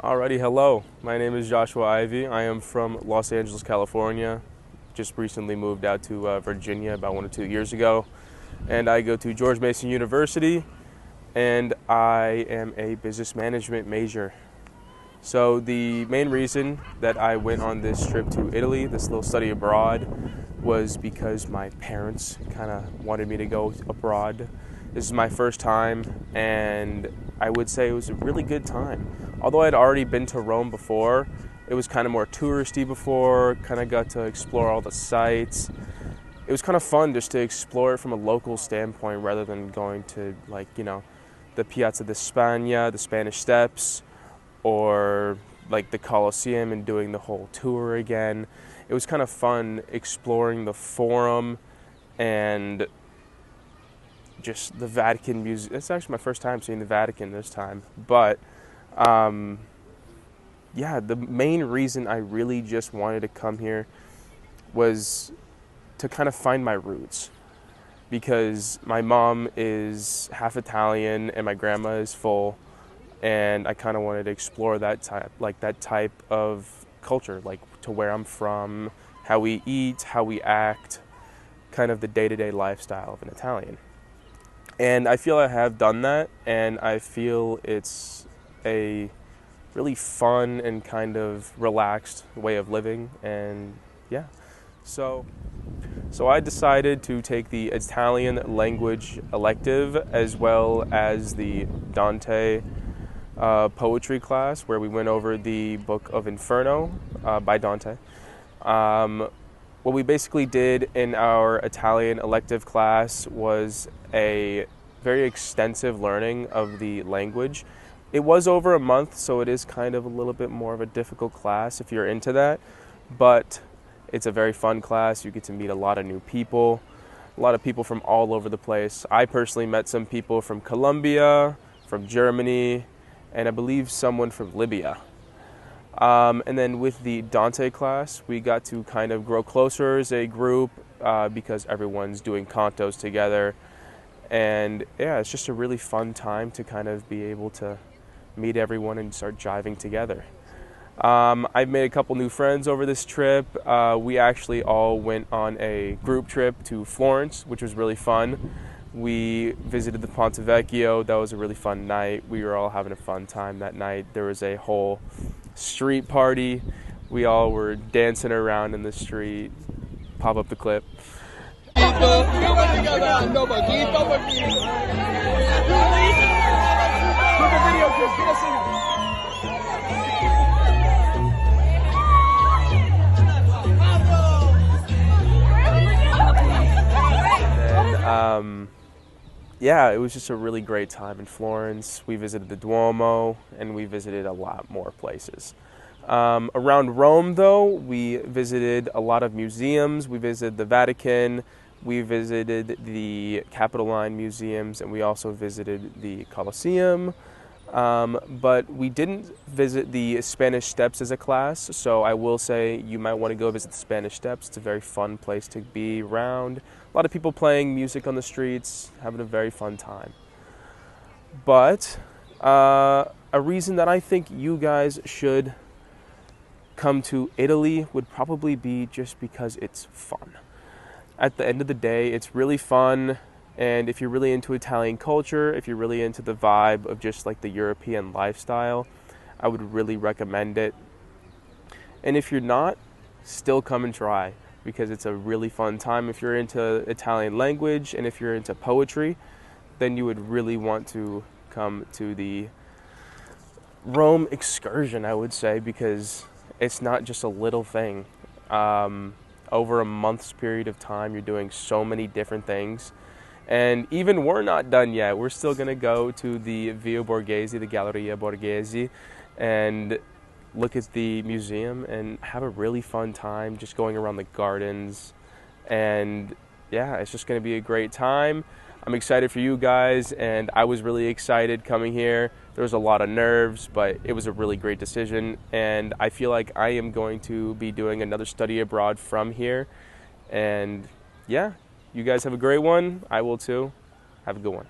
Alrighty, hello. My name is Joshua Ivey. I am from Los Angeles, California. Just recently moved out to Virginia about 1 or 2 years ago. And I go to George Mason University, and I am a business management major. So the main reason that I went on this trip to Italy, this little study abroad, was because my parents kind of wanted me to go abroad. This is my first time, and I would say it was a really good time. Although I'd already been to Rome before, it was kind of more touristy before, kind of got to explore all the sites. It was kind of fun just to explore it from a local standpoint rather than going to, the Piazza di Spagna, the Spanish Steps, or like the Colosseum and doing the whole tour again. It was kind of fun exploring the Forum and just the Vatican Museum. It's actually my first time seeing the Vatican this time. But the main reason I really just wanted to come here was to kind of find my roots, because my mom is half Italian and my grandma is full, and I kind of wanted to explore that type of culture, like to where I'm from, how we eat, how we act, kind of the day-to-day lifestyle of an Italian. And I feel I have done that, and I feel it's a really fun and kind of relaxed way of living. And yeah, so I decided to take the Italian language elective as well as the Dante poetry class, where we went over the Book of Inferno by Dante. What we basically did in our Italian elective class was a very extensive learning of the language. It was over a month, so it is kind of a little bit more of a difficult class if you're into that, but it's a very fun class. You get to meet a lot of new people, a lot of people from all over the place. I personally met some people from Colombia, from Germany, and I believe someone from Libya. And then with the Dante class, we got to kind of grow closer as a group because everyone's doing cantos together. And yeah, it's just a really fun time to kind of be able to meet everyone and start jiving together. I've made a couple new friends over this trip. We actually all went on a group trip to Florence, which was really fun. We visited the Ponte Vecchio. That was a really fun night. We were all having a fun time that night. There was a whole street party. We all were dancing around in the street. Pop up the clip. It was just a really great time in Florence. We visited the Duomo, and we visited a lot more places. Around Rome, though, we visited a lot of museums. We visited the Vatican, we visited the Capitoline museums, and we also visited the Colosseum. But we didn't visit the Spanish Steps as a class, so I will say you might want to go visit the Spanish Steps. It's a very fun place to be around. A lot of people playing music on the streets, having a very fun time. But a reason that I think you guys should come to Italy would probably be just because it's fun. At the end of the day, it's really fun. And if you're really into Italian culture, if you're really into the vibe of just like the European lifestyle, I would really recommend it. And if you're not, still come and try, because it's a really fun time. If you're into Italian language and if you're into poetry, then you would really want to come to the Rome excursion, I would say, because it's not just a little thing. Over a month's period of time, you're doing so many different things. And even we're not done yet. We're still going to go to the Via Borghese, the Galleria Borghese, and look at the museum and have a really fun time just going around the gardens. And yeah, it's just going to be a great time. I'm excited for you guys, and I was really excited coming here. There was a lot of nerves, but it was a really great decision. And I feel like I am going to be doing another study abroad from here. And yeah. You guys have a great one. I will too. Have a good one.